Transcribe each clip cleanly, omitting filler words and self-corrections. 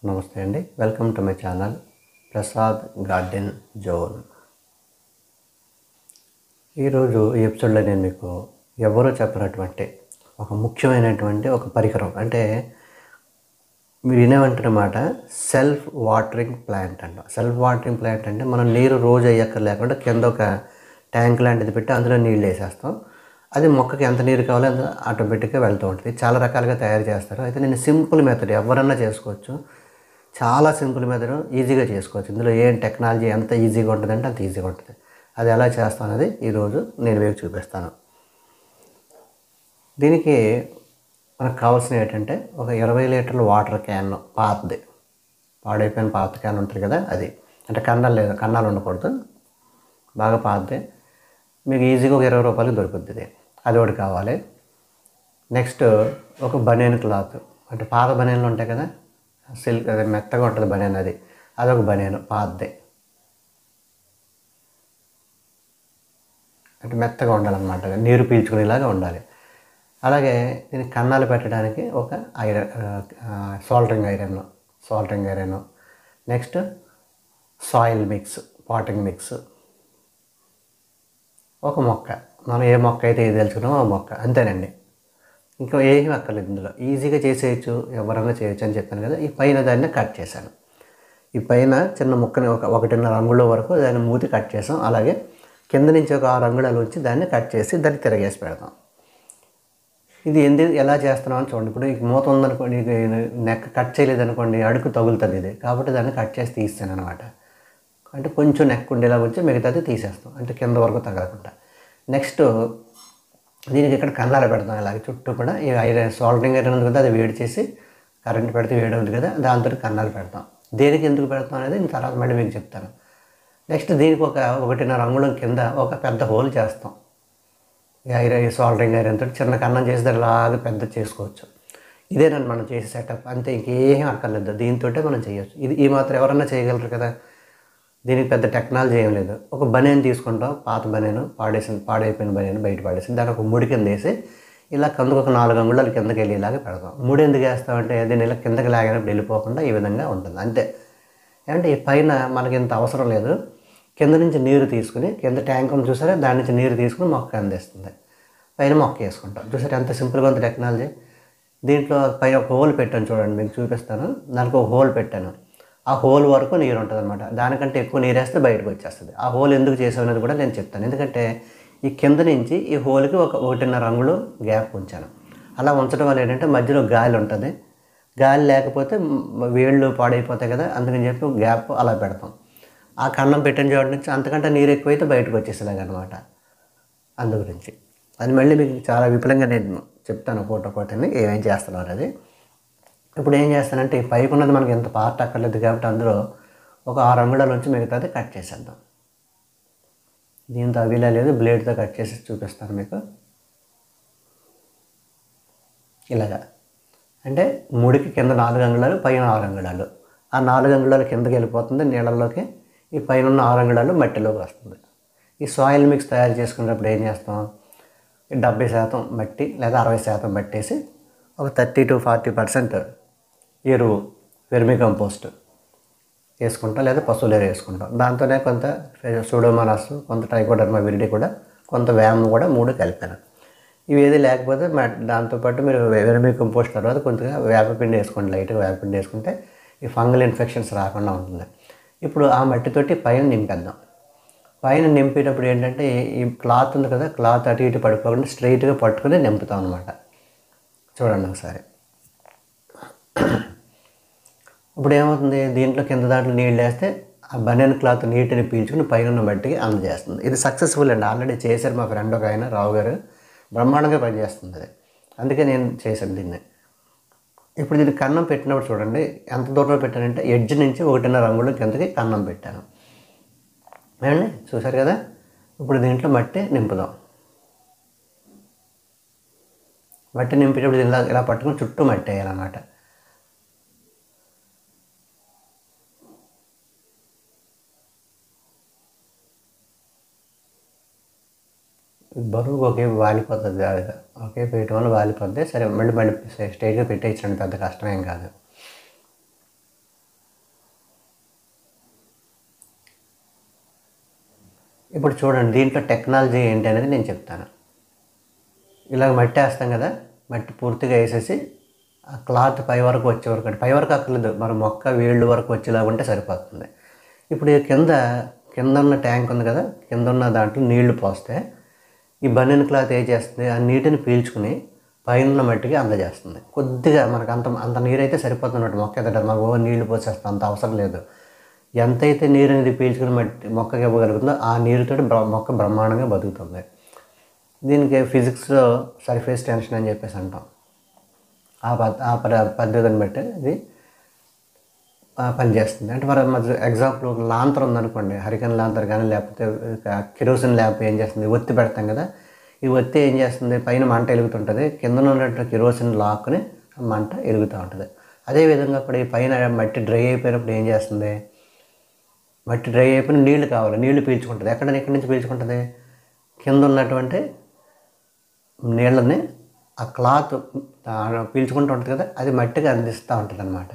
నమస్తే అండి. Welcome to my channel Prasad garden zone. ఈరోజు ఈ ఎపిసోడ్లో నేను మీకు ఎవరో చెప్పినటువంటి ఒక ముఖ్యమైనటువంటి ఒక పరికరం, అంటే మీరు వినేవంటున్నమాట సెల్ఫ్ వాటరింగ్ ప్లాంట్ అంట. సెల్ఫ్ వాటరింగ్ ప్లాంట్ అంటే మనం నీరు రోజు అయ్యక్కర్ లేకుండా కింద ఒక ట్యాంక్ లాంటిది పెట్టి అందులో నీళ్ళు వేసేస్తాం. అది మొక్కకి ఎంత నీరు కావాలో అంత ఆటోమేటిక్గా వెళ్తూ ఉంటుంది. చాలా రకాలుగా తయారు చేస్తారు. అయితే నేను సింపుల్ మెథడ్, ఎవరన్నా చేసుకోవచ్చు, చాలా సింపుల్ మెథడ్, ఈజీగా చేసుకోవచ్చు. ఇందులో ఏం టెక్నాలజీ ఎంత ఈజీగా ఉంటుందంటే అంత ఈజీగా ఉంటుంది. అది ఎలా చేస్తాం అనేది ఈరోజు నేను మీకు చూపిస్తాను. దీనికి మనకు కావాల్సినవి ఏంటంటే ఒక 20 లీటర్ల వాటర్ క్యాన్, పాతది, పాడైపోయిన పాత క్యాన్ ఉంటుంది కదా, అది అంటే కన్నాలు ఉండకూడదు, బాగా పాతది. మీకు ఈజీగా ఒక 20 రూపాయలకి దొరుకుతుంది. అది ఒకటి కావాలి. నెక్స్ట్ ఒక బనియన్ క్లాత్, అంటే పాత బనియన్లు ఉంటాయి కదా, సిల్క్, అది మెత్తగా ఉంటుంది బనియన్, అదొక బనియన్ పాతది, అంటే మెత్తగా ఉండాలన్నమాట, నీరు పీల్చుకునేలాగా ఉండాలి. అలాగే దీనికి కన్నాలు పెట్టడానికి ఒక soldering iron, next soil mix, potting mix, ఒక మొక్క, మనం ఏ మొక్క అయితే ఏది తెలుసుకున్నామో ఆ మొక్క, అంతేనండి. ఇంకా ఏమీ అక్కర్లేదు. ఇందులో ఈజీగా చేసేయచ్చు, ఎవరైనా చేయొచ్చు అని చెప్పాను కదా. ఈ పైన దాన్ని కట్ చేశాను. ఈ పైన చిన్న ముక్కని 1.5 అంగుళం వరకు దాన్ని మూతి కట్ చేసాం. అలాగే కింద నుంచి ఒక 6 అంగుళాలు వచ్చి దాన్ని కట్ చేసి దాన్ని తిరగేసి పెడతాం. ఇది ఎలా చేస్తున్నాం అని చూడండి. ఇప్పుడు ఈ మూత ఉందనుకోండి, నెక్ కట్ చేయలేదనుకోండి, అడుగు తగులుతుంది ఇది, కాబట్టి దాన్ని కట్ చేసి తీస్తాను అనమాట. అంటే కొంచెం నెక్ ఉండేలా వచ్చి మిగతాది తీసేస్తాం, అంటే కింద వరకు తగలకుండా. నెక్స్ట్ దీనికి ఇక్కడ కన్నాలు పెడతాం. ఇలాగే చుట్టూ కూడా ఈ సాల్టరింగ్ ఐరన్ ఉంది కదా, అది వేడి చేసి కరెంట్ పెడితే వేడి ఉంది కదా, దాంతో కన్నాలు పెడతాం. దేనికి ఎందుకు పెడతాం అనేది నేను తర్వాత మళ్ళీ మీకు చెప్తాను. నెక్స్ట్ దీనికి ఒక 1.5 అంగుళం కింద ఒక పెద్ద హోల్ చేస్తాం. ఈ సాల్టరింగ్ ఐరన్ తోటి చిన్న కన్నం చేసి దానిలాగా పెద్ద చేసుకోవచ్చు. ఇదేనండి మనం చేసే సెటప్, అంతే, ఇంకేం అక్కర్లేదు. దీంతో మనం చేయొచ్చు. ఈ మాత్రం ఎవరన్నా చేయగలరు కదా. దీనికి పెద్ద టెక్నాలజీ ఏం లేదు. ఒక బనియన్ తీసుకుంటాం, పాత బనియన్, పాడైపోయిన బనియన్ బయట పాడేసి దానికి ఒక ముడి కింద వేసి ఇలా కిందకు ఒక 4 అంగుళాలు కిందకి వెళ్ళేలాగా పెడతాం. ముడి ఎందుకు వేస్తామంటే దీన్ని ఇలా కిందకి లాగినప్పుడు వెళ్ళిపోకుండా ఈ విధంగా ఉంటుంది, అంతే. అంటే ఈ పైన మనకి ఇంత అవసరం లేదు. కింద నుంచి నీరు తీసుకుని, కింద ట్యాంక్ ఉంది చూసారా, దాని నుంచి నీరు తీసుకుని మొక్క అందిస్తుంది. పైన మొక్క వేసుకుంటాం. చూసారా ఎంత సింపుల్గా ఉంది టెక్నాలజీ. దీంట్లో పైన ఒక హోల్ పెట్టాను చూడండి, మీకు చూపిస్తాను. దానికి ఒక హోల్ పెట్టాను. ఆ హోల్ వరకు నీరు ఉంటుంది అనమాట. దానికంటే ఎక్కువ నీరు వేస్తే బయటకు వచ్చేస్తుంది. ఆ హోల్ ఎందుకు చేసాం అనేది కూడా నేను చెప్తాను. ఎందుకంటే ఈ కింద నుంచి ఈ హోల్కి 1.5 అంగుళం గ్యాప్ ఉంచాను. అలా ఉంచడం వల్ల ఏంటంటే మధ్యలో గాలి ఉంటుంది. గాలి లేకపోతే వేళ్ళు పాడైపోతాయి కదా, అందుకని చెప్పి గ్యాప్ అలా పెడతాం. ఆ కన్నం పెట్టిన చోట నుంచి అంతకంటే నీరు ఎక్కువైతే బయటకు వచ్చేసేలాగనమాట. అందు గురించి అది మళ్ళీ మీకు చాలా విపులంగా నేను చెప్తాను ఒకటని ఏమేం చేస్తున్నారు అది. ఇప్పుడు ఏం చేస్తానంటే ఈ పైపు ఉన్నది మనకి ఎంత పార్ట్ అక్కర్లేదు కాబట్టి అందులో ఒక 6 అంగుళాల నుంచి మిగతాది కట్ చేసేద్దాం. దీంతో అవిలా లేదు, బ్లేడ్తో కట్ చేసి చూపిస్తాను మీకు. ఇలాగా అంటే ముడికి కింద 4 అంగుళాలు, పైన 6 అంగుళాలు. ఆ 4 అంగుళాలు కిందకి వెళ్ళిపోతుంది నీళ్ళల్లోకి, ఈ పైన ఉన్న 6 అంగుళాలు మట్టిలోకి వస్తుంది. ఈ సాయిల్ మిక్స్ తయారు చేసుకున్నప్పుడు ఏం చేస్తాం, 70% మట్టి లేదా 60% మట్టి వేసి ఒక 30 to 40% ఎరువు, వెర్మి కంపోస్ట్ వేసుకుంటాం, లేదా పశువుల ఎరువు వేసుకుంటాం. దాంతోనే కొంత సూడోమోనాస్, కొంత ట్రైకోడర్మా విరిడి కూడా, కొంత వ్యామ్ కూడా 3 కలిపాను. ఇవి ఏది లేకపోతే దాంతోపాటు మీరు వెర్మి కంపోస్ట్ తర్వాత కొంచెంగా వేపపిండి వేసుకోండి, లైట్గా వేపపిండి వేసుకుంటే ఈ ఫంగల్ ఇన్ఫెక్షన్స్ రాకుండా ఉంటుంది. ఇప్పుడు ఆ మట్టితోటి పైన నింపేద్దాం. పైన నింపేటప్పుడు ఏంటంటే ఈ క్లాత్ ఉంది కదా, క్లాత్ అటు ఇటు పడిపోకుండా స్ట్రైట్గా పట్టుకుని నింపుతాం అనమాట. చూడండి ఒకసారి. ఇప్పుడు ఏమవుతుంది, దీంట్లో కింద దాంట్లో నీళ్ళు వేస్తే ఆ బనియన్ క్లాత్ నీటిని పీల్చుకుని పైన ఉన్న మట్టికి అందజేస్తుంది. ఇది సక్సెస్ఫుల్ అండి, ఆల్రెడీ చేశారు మా ఫ్రెండ్ ఒక ఆయన, రావు గారు, బ్రహ్మాండంగా పనిచేస్తుంది అది. అందుకే నేను చేశాను దీన్ని. ఇప్పుడు దీనికి కన్నం పెట్టినప్పుడు చూడండి ఎంత దూరంలో పెట్టానంటే ఎడ్జ్ నుంచి 1.5 అంగుళం కిందకి కన్నం పెట్టాను. ఏమండి చూసారు కదా. ఇప్పుడు దీంట్లో మట్టి నింపుదాం. మట్టి నింపేటప్పుడు ఇలా పట్టుకుని చుట్టూ మట్టి వేయాలన్నమాట. బరువు ఒకే వాలిపోతుంది, ఒకే వేయటం వల్ల వాలిపోద్ది. సరే మళ్ళీ స్ట్రైట్గా పెట్టేయించండి, పెద్ద కష్టమేం కాదు. ఇప్పుడు చూడండి దీంట్లో టెక్నాలజీ ఏంటి అనేది నేను చెప్తాను. ఇలాగ మట్టి వేస్తాం కదా, మట్టి పూర్తిగా వేసేసి ఆ క్లాత్ పై వరకు వచ్చే వరకు, అంటే పై వరకు అక్కర్లేదు, మన మొక్క వేళ్ళు వరకు వచ్చేలాగా ఉంటే సరిపోతుంది. ఇప్పుడు ఈ కింద ఉన్న ట్యాంక్ ఉంది కదా, కింద ఉన్న దాంట్లో నీళ్లు పోస్తే ఈ బనీన్ క్లాత్ ఏం చేస్తుంది, ఆ నీటిని పీల్చుకుని పైన ఉన్న మట్టికి అందజేస్తుంది. కొద్దిగా మనకు అంత నీరైతే సరిపోతున్నట్టు మొక్క ఎదట మాకు నీళ్లు పోసేస్తాం, అంత అవసరం లేదు. ఎంతైతే నీరు అనేది పీల్చుకుని మొక్కకి ఇవ్వగలుగుతుందో ఆ నీరుతో మొక్క బ్రహ్మాండంగా బతుకుతుంది. దీనికి ఫిజిక్స్లో సర్ఫేస్ టెన్షన్ అని చెప్పేసి అంటాం. ఆ పద్ధతిని బట్టి ఇది పనిచేస్తుంది. అంటే మరి ఎగ్జాంపుల్ ఒక లాంతర్ ఉందనుకోండి, హరికన్ లాంతర్ కానీ లేకపోతే కిరోసిన్ ల్యాంప్ ఏం చేస్తుంది, ఒత్తి పెడతాం కదా, ఈ ఒత్తి ఏం చేస్తుంది, పైన మంట వెలుగుతుంటుంది, కింద ఉన్నటువంటి కిరోసిన్ లాక్కుని మంట వెలుగుతూ ఉంటుంది. అదేవిధంగా ఇప్పుడు ఈ పైన మట్టి డ్రై అయిపోయినప్పుడు ఏం చేస్తుంది, మట్టి డ్రై అయిపోయిన నీళ్లు కావాలి, నీళ్లు పీల్చుకుంటుంది. ఎక్కడి నుంచి పీల్చుకుంటుంది, కింద ఉన్నటువంటి నీళ్ళని ఆ క్లాత్ పీల్చుకుంటూ ఉంటుంది కదా, అది మట్టికి అందిస్తూ ఉంటుంది అన్నమాట.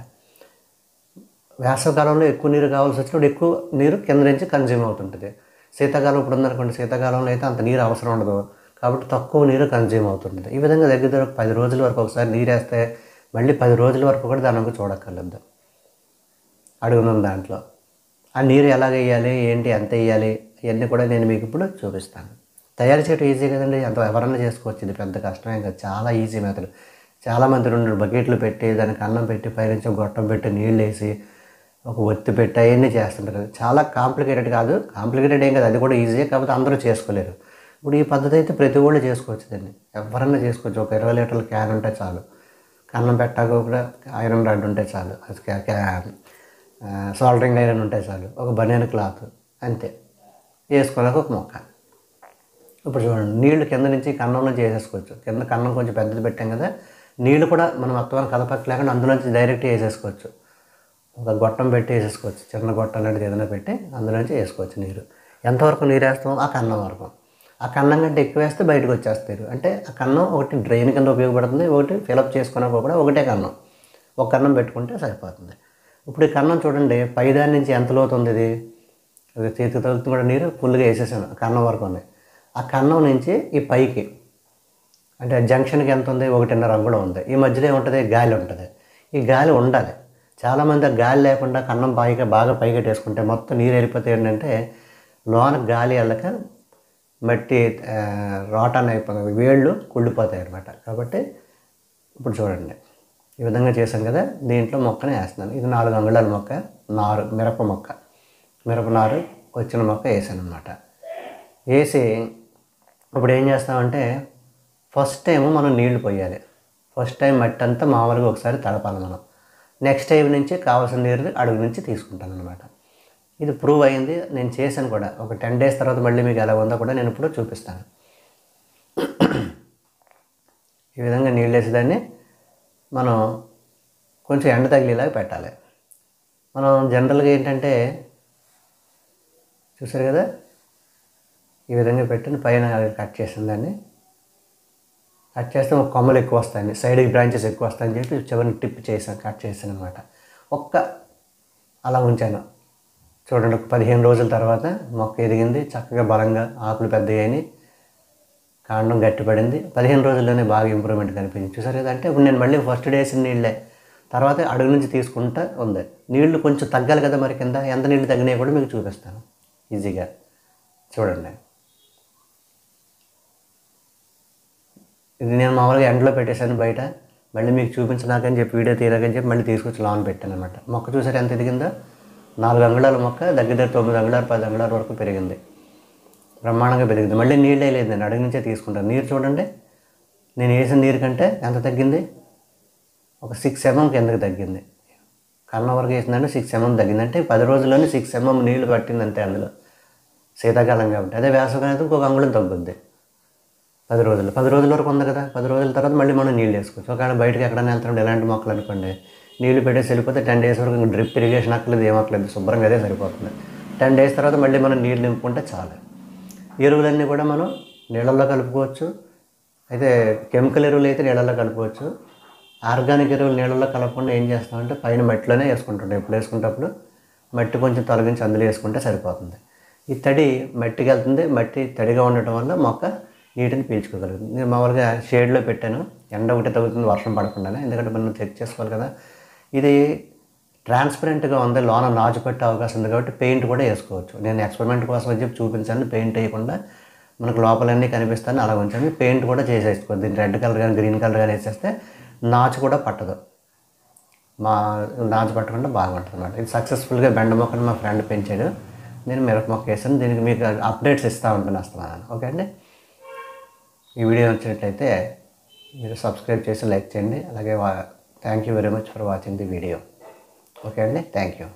వేసవకాలంలో ఎక్కువ నీరు కావాల్సి వచ్చినప్పుడు ఎక్కువ నీరు కింద నుంచి కన్జ్యూమ్ అవుతుంటుంది. శీతాకాలం ఇప్పుడు ఉందనుకోండి, శీతాకాలంలో అయితే అంత నీరు అవసరం ఉండదు కాబట్టి తక్కువ నీరు కన్జ్యూమ్ అవుతుంటుంది. ఈ విధంగా దగ్గర 10 రోజుల వరకు ఒకసారి నీరు వేస్తే మళ్ళీ 10 రోజుల వరకు కూడా దానికి చూడక్కర్లేదు. అడుగున్న దాంట్లో ఆ నీరు ఎలాగ వేయాలి, ఏంటి, ఎంత వేయాలి, ఇవన్నీ కూడా నేను మీకు ఇప్పుడు చూపిస్తాను. తయారు చేయడం ఈజీ కదండి, అంత ఎవరన్నా చేసుకోవచ్చు, ఇది పెద్ద కష్టమేం కాదు, చాలా ఈజీ మెథడ్. చాలామంది 2 బకెట్లు పెట్టి దానికి అన్నం పెట్టి పైనుంచి గొట్టం పెట్టి నీళ్ళు వేసి ఒక ఒత్తి పెట్టి అవన్నీ చేస్తుంటారు. చాలా కాంప్లికేటెడ్ కాదు, కాంప్లికేటెడ్ ఏం కాదు, అది కూడా ఈజీయే, కాకపోతే అందరూ చేసుకోలేరు. ఇప్పుడు ఈ పద్ధతి అయితే ప్రతి ఒళ్ళు చేసుకోవచ్చు, దాన్ని ఎవరన్నా చేసుకోవచ్చు. ఒక 20 లీటర్ల క్యాన్ ఉంటే చాలు, కన్నం పెట్టాక కూడా ఐరన్ రాడ్ ఉంటే చాలు, సాల్డరింగ్ ఐరన్ ఉంటే చాలు, ఒక బనీన్ క్లాత్ అంతే, వేసుకోలేక ఒక మొక్క. ఇప్పుడు చూడండి, నీళ్లు కింద నుంచి కన్నం నుంచి వేసేసుకోవచ్చు. కింద కన్నం కొంచెం పెద్దది పెట్టాం కదా, నీళ్ళు కూడా మనం మొత్తం కదపక లేకుండా అందులోంచి డైరెక్ట్ వేసేసుకోవచ్చు. ఒక గొట్టం పెట్టి వేసేసుకోవచ్చు, చిన్న గొట్టం లాంటిది ఏదైనా పెట్టి అందులోంచి వేసుకోవచ్చు నీరు. ఎంతవరకు నీరు వేస్తామో ఆ కన్నం వరకు. ఆ కన్నం కంటే ఎక్కువ వేస్తే బయటకు వచ్చేస్తారు. అంటే ఆ కన్నం ఒకటి డ్రైన్ కింద ఉపయోగపడుతుంది, ఒకటి ఫిలప్ చేసుకున్నప్పుడు కూడా ఒకటే కన్నం, ఒక కన్నం పెట్టుకుంటే సరిపోతుంది. ఇప్పుడు ఈ కన్నం చూడండి, పైదాని నుంచి ఎంత లోతు ఉంది, ఇది చేతికి తగులుతుంది కూడా నీరు ఫుల్గా వేసేసాను, కన్నం వరకు ఉంది. ఆ కన్నం నుంచి ఈ పైకి అంటే జంక్షన్కి ఎంత ఉంది, 1.5 అంగుళం ఉంది. ఈ మధ్యలో ఏముంటుంది, గాలి ఉంటుంది. ఈ గాలి ఉండాలి. చాలామంది ఆ గాలి లేకుండా కన్నం బాగా పైకెట్టేసుకుంటే మొత్తం నీరు వెళ్ళిపోతే ఏంటంటే లోన గాలి వెళ్ళక మట్టి రోటాన్ అయిపోతుంది, వేళ్ళు కుళ్ళిపోతాయి అన్నమాట. కాబట్టి ఇప్పుడు చూడండి, ఈ విధంగా చేశాం కదా, దీంట్లో మొక్కనే వేస్తున్నాను. ఇది 4 అంగుళాల మొక్క, నారు మిరప నారు వచ్చిన మొక్క వేసాను అనమాట. వేసి ఇప్పుడు ఏం చేస్తామంటే ఫస్ట్ టైం మనం నీళ్లు పోయాలి. ఫస్ట్ టైం మట్టి అంతా మామూలుగా ఒకసారి తడపాలి మనం. నెక్స్ట్ టైం నుంచి కావాల్సిన నీరు అడుగు నుంచి తీసుకుంటాను అనమాట. ఇది ప్రూవ్ అయింది, నేను చేశాను కూడా. ఒక 10 డేస్ తర్వాత మళ్ళీ మీకు ఎలా ఉందో కూడా నేను ఇప్పుడు చూపిస్తాను. ఈ విధంగా నీళ్ళు వేసేదాన్ని మనం కొంచెం ఎండ తగిలేలాగా పెట్టాలి. మనం జనరల్గా ఏంటంటే చూసారు కదా, ఈ విధంగా పెట్టిన పైన కట్ చేసిన దాన్ని కట్ చేస్తే ఒక కొమ్మలు ఎక్కువ వస్తాయని, సైడ్కి బ్రాంచెస్ ఎక్కువ వస్తాయని చెప్పి చివరిని టిప్ చేశాను, కట్ చేశాను అనమాట. అలా ఉంచాను. చూడండి, ఒక 15 రోజుల తర్వాత మొక్క ఎదిగింది, చక్కగా బలంగా ఆకులు పెద్దయ్యాయి, కాండం గట్టిపడింది. 15 రోజుల్లోనే బాగా ఇంప్రూవ్మెంట్ కనిపించింది. చూసారు కదా. అంటే ఇప్పుడు నేను మళ్ళీ ఫస్ట్ డే వేసిన నీళ్ళే, తర్వాత అడుగు నుంచి తీసుకుంటా ఉంది. నీళ్లు కొంచెం తగ్గాలి కదా, మరి కింద ఎంత నీళ్ళు తగ్గినాయి కూడా మీకు చూపిస్తాను ఈజీగా. చూడండి, ఇది నేను మామూలుగా ఎండలో పెట్టేశాను బయట, మళ్ళీ మీకు చూపించడాకని చెప్పి వీడియో తీయడాకని చెప్పి మళ్ళీ తీసుకొచ్చి లాన్ పెట్టాను అనమాట. మొక్క చూసారు ఎంత ఎదిగిందో, 4 అంగుళాల మొక్క దగ్గర 9 అంగుళాలు 10 అంగుళాల వరకు పెరిగింది, బ్రహ్మాండంగా పెరిగింది. మళ్ళీ నీళ్ళే లేదు, నేను అడుగు నుంచే తీసుకుంటాను. నీరు చూడండి, నేను వేసిన నీరు కంటే ఎంత తగ్గింది, ఒక 6 mm కిందకి తగ్గింది. కన్నం వరకు వేసిందంటే 6 mm తగ్గింది. అంటే 10 రోజుల్లోనే 6 mm నీళ్లు పట్టింది అంతే. అందులో శీతాకాలం కాబట్టి. అదే వేసవకాలం అయితే ఇంకొక అంగుళం తగ్గుద్ది. 10 రోజుల వరకు ఉంది కదా, 10 రోజుల తర్వాత మళ్ళీ మనం నీళ్ళు వేసుకోవచ్చు. ఒకవేళ బయటకు ఎక్కడైనా వెళ్తున్నాడు ఎలాంటి మొక్కలు అనుకోండి, నీళ్ళు పెట్టేసి వెళ్ళిపోతే 10 డేస్ వరకు ఇంక డ్రిప్ ఇరిగేషన్ అక్కర్లేదు, ఏమక్కర్లేదు, శుభ్రంగా అదే సరిపోతుంది. 10 డేస్ తర్వాత మళ్ళీ మనం నీళ్ళు నింపుకుంటే చాలు. ఎరువులన్నీ కూడా మనం నీళ్ళల్లో కలుపుకోవచ్చు. అయితే కెమికల్ ఎరువులు అయితే నీళ్ళల్లో కలుపుకోవచ్చు. ఆర్గానిక్ ఎరువులు నీళ్ళల్లో కలపకుండా ఏం చేస్తామంటే పైన మట్టిలోనే వేసుకుంటుంటాం. ఎప్పుడు వేసుకుంటప్పుడు మట్టి కొంచెం తొలగించి అందులో వేసుకుంటే సరిపోతుంది. ఈ తడి మట్టికి వెళ్తుంది, మట్టి తడిగా ఉండటం వల్ల మొక్క నీటిని పీల్చుకోగలుగుతుంది. నేను మామూలుగా షేడ్లో పెట్టాను, ఎండ ఒకటి తగ్గుతుంది వర్షం పడకుండానే, ఎందుకంటే మనం చెక్ చేసుకోవాలి కదా. ఇది ట్రాన్స్పరెంట్గా ఉంది, లోన నాచు పట్టే అవకాశం ఉంది కాబట్టి పెయింట్ కూడా వేసుకోవచ్చు. నేను ఎక్స్పెరిమెంట్ కోసం అని చెప్పి చూపించాను, పెయింట్ వేయకుండా మనకు లోపలన్నీ కనిపిస్తాను అలా ఉంచాను. పెయింట్ కూడా చేసేసుకోవచ్చు. దీన్ని రెడ్ కలర్ కానీ గ్రీన్ కలర్ కానీ వేసేస్తే నాచు కూడా పట్టదు, నాచు పట్టకుండా బాగుంటుంది అన్నమాట. ఇది సక్సెస్ఫుల్గా బెండ మొక్కను మా ఫ్రెండ్ పెంచాడు, నేను మిరప మొక్క వేసాను. దీనికి మీకు అప్డేట్స్ ఇస్తూ ఉంటాను వస్తున్నాను. ఓకే అండి, ఈ వీడియో నచ్చినట్లయితే మీరు సబ్స్క్రైబ్ చేసి లైక్ చేయండి. అలాగే thank you very much for watching the video. Okay అండి, థ్యాంక్ యూ.